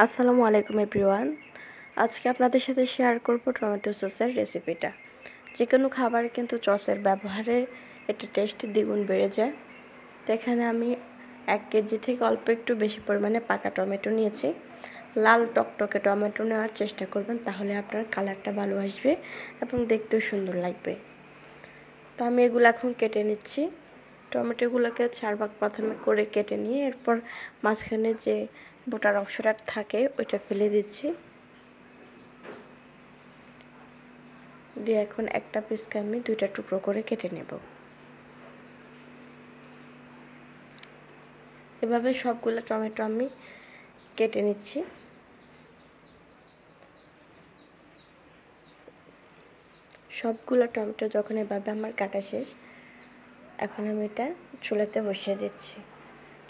আসসালামু আলাইকুম এভরিওয়ান। আজকে আপনাদের সাথে শেয়ার করব টমেটো সসের রেসিপিটা। যে কোনো খাবারে কিন্তু সসের ব্যবহারে এটা টেস্ট দ্বিগুণ বেড়ে যায়। তো এখানে আমি 1 কেজি থেকে অল্প একটু বেশি পরিমাণে পাকা টমেটো নিয়েছি। লাল টকটকে টমেটো নেওয়ার চেষ্টা করবেন, তাহলে আপনার কালারটা ভালো আসবে এবং দেখতেও সুন্দর লাগবে। তো আমি এগুলো এখন কেটে নিচ্ছি। টমেটোগুলোকে 4 ভাগ প্রথমে করে কেটে নিয়ে এরপর মাঝখানে যে বোটার অংশটা থাকে ওইটা ফেলে দিচ্ছি। দিয়ে এখন একটা পিসকে আমি 2টা টুকরো করে কেটে নেব। এভাবে সবগুলো টমেটো আমি কেটে নিচ্ছি। সবগুলো টমেটো যখন এভাবে আমার কাটা শেষ, এখন আমি এটা চুলাতে বসিয়ে দিচ্ছি।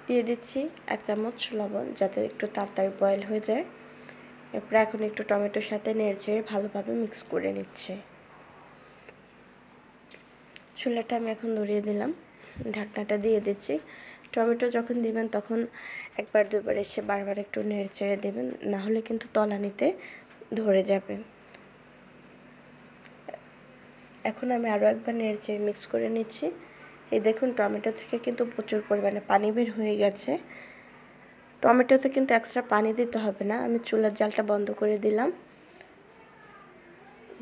দিয়ে দিচ্ছি 1 চামচ লবণ, যাতে একটু তাড়াতাড়ি বয়েল হয়ে যায়। এরপর এখন একটু টমেটোর সাথে নেড়ে ভালোভাবে মিক্স করে নিচ্ছে। চুলাটা আমি এখন ধরিয়ে দিলাম, ঢাকনাটা দিয়ে দিচ্ছি। টমেটো যখন দিবেন তখন একবার দুবার এসে বারবার একটু নেড়ে দেবেন, না হলে কিন্তু তলানিতে ধরে যাবে। এখন আমি আরও একবার নেড়ে মিক্স করে নিচ্ছি। এই দেখুন, টমেটো থেকে কিন্তু প্রচুর পরিমাণে পানি বের হয়ে গেছে। টমেটোতে কিন্তু এক্সট্রা পানি দিতে হবে না। আমি চুলার জালটা বন্ধ করে দিলাম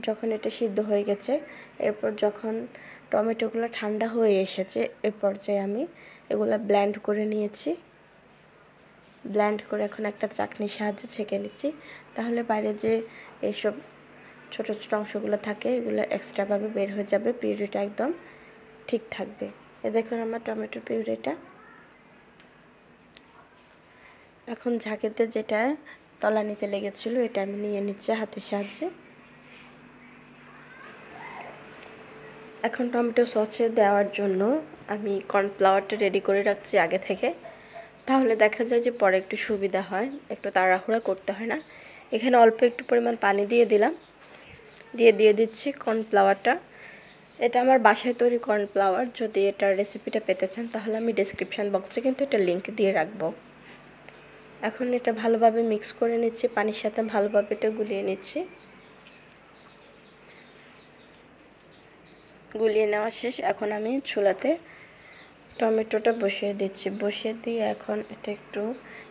যখন এটা সিদ্ধ হয়ে গেছে। এরপর যখন টমেটোগুলো ঠান্ডা হয়ে এসেছে, এ পর্যায়ে আমি এগুলো ব্লেন্ড করে নিয়েছি। ব্লেন্ড করে এখন একটা চাকনির সাহায্যে ছেঁকে নিচ্ছি, তাহলে বাইরে যে এইসব ছোট ছোট অংশগুলো থাকে এগুলো এক্সট্রাভাবে বের হয়ে যাবে, পিউরিটা একদম ঠিক থাকবে। এ দেখুন আমার টমেটোর পিউরিটা। এখন ঝাঁকিতে যেটা তলানিতে লেগেছিল এটা আমি নিয়ে নিচ্ছি হাতের সাহায্যে। এখন টমেটো সসে দেওয়ার জন্য আমি কর্নফ্লাওয়ারটা রেডি করে রাখছি আগে থেকে, তাহলে দেখা যায় যে পরে একটু সুবিধা হয়, একটু তাড়াহুড়া করতে হয় না। এখানে অল্প একটু পরিমাণ পানি দিয়ে দিলাম, দিয়ে দিচ্ছি কর্নফ্লাওয়ারটা। এটা আমার বাসায় তৈরি কর্নফ্লাওয়ার। যদি এটার রেসিপিটা পেতে চান তাহলে আমি ডেসক্রিপশান বক্সে কিন্তু এটা লিঙ্ক দিয়ে রাখবো। এখন এটা ভালোভাবে মিক্স করে নিচ্ছি, পানির সাথে ভালোভাবে এটা গুলিয়ে নিচ্ছি। গুলিয়ে নেওয়া শেষ। এখন আমি চুলাতে টমেটোটা বসিয়ে দিচ্ছি। বসিয়ে দিয়ে এখন এটা একটু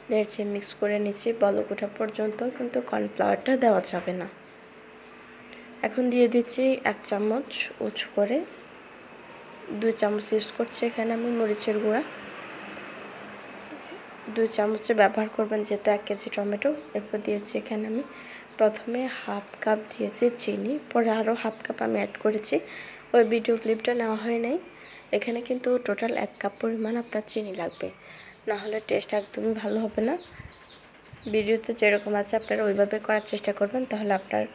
নেড়ে মিক্স করে নিচ্ছি। বলক ওঠা পর্যন্ত কিন্তু কর্নফ্লাওয়ারটা দেওয়া যাবে না। এখন দিয়ে দিচ্ছি 1 চামচ উঁচু করে, 2 চামচ ইউজ করছি এখানে আমি মরিচের গুঁড়া। 2 চামচে ব্যবহার করবেন যেহেতু 1 কেজি টমেটো। এরপর দিয়েছি এখানে আমি প্রথমে হাফ কাপ দিয়েছি চিনি, পরে আরও হাফ কাপ আমি অ্যাড করেছি। ওই ভিডিও ক্লিপটা নেওয়া হয় নাই। এখানে কিন্তু টোটাল 1 কাপ পরিমাণ আপনার চিনি লাগবে, না হলে টেস্ট একদমই ভালো হবে না। ভিডিওতে যেরকম আছে আপনারা ওইভাবে করার চেষ্টা করবেন, তাহলে আপনার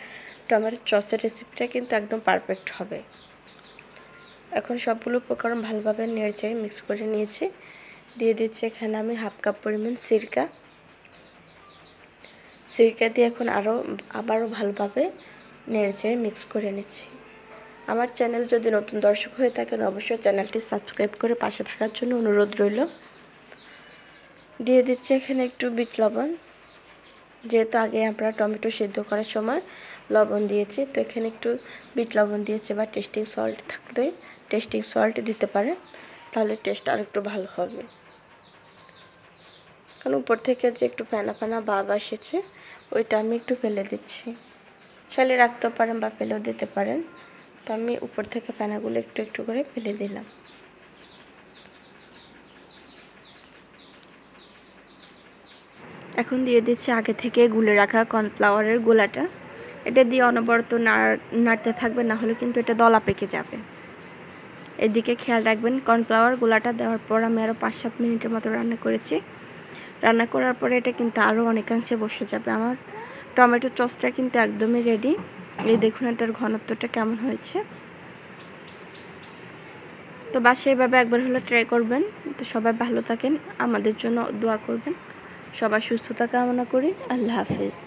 টমেটো সসের রেসিপিটা কিন্তু একদম পারফেক্ট হবে। এখন সবগুলো উপকরণ ভালোভাবে নেড়ে মিক্স করে নিয়েছি। দিয়ে দিচ্ছি এখানে আমি হাফ কাপ পরিমাণ সিরকা দিয়ে এখন আবারও ভালোভাবে নেড়ে মিক্স করে নিচ্ছি। আমার চ্যানেল যদি নতুন দর্শক হয়ে থাকেন অবশ্যই চ্যানেলটি সাবস্ক্রাইব করে পাশে থাকার জন্য অনুরোধ রইল। দিয়ে দিচ্ছি এখানে একটু বিট লবণ, যেহেতু আগে আমরা টমেটো সিদ্ধ করার সময় লবণ দিয়েছি, তো এখানে একটু বিট লবণ দিয়েছি, বা টেস্টিং সল্ট থাকলে টেস্টিং সল্ট দিতে পারে, তাহলে টেস্ট আর একটু ভালো হবে। কারণ উপর থেকে যে একটু ফেনা ফেনা ভাব এসেছে ওইটা আমি একটু ফেলে দিচ্ছি। চাইলে রাখতেও পারেন বা ফেলেও দিতে পারেন। তো আমি উপর থেকে ফেনাগুলো একটু একটু করে ফেলে দিলাম। এখন দিয়ে দিচ্ছি আগে থেকে গুলে রাখা কর্নফ্লাওয়ারের গোলাটা। এটা দিয়ে অনবরত নাড়তে থাকবে, না হলে কিন্তু এটা দলা পেকে যাবে। এদিকে খেয়াল রাখবেন, কর্নফ্লাওয়ার গোলাটা দেওয়ার পর আমি আরও 5-7 মিনিটের মতো রান্না করেছি। রান্না করার পরে এটা কিন্তু আরও অনেকাংশে বসে যাবে। আমার টমেটো সসটা কিন্তু একদমই রেডি। এই দেখুন এটার ঘনত্বটা কেমন হয়েছে। তো বাসায় এভাবে একবার হলে ট্রাই করবেন। তো সবাই ভালো থাকেন, আমাদের জন্য দোয়া করবেন। সবার সুস্থতা কামনা করি। আল্লাহ হাফিজ।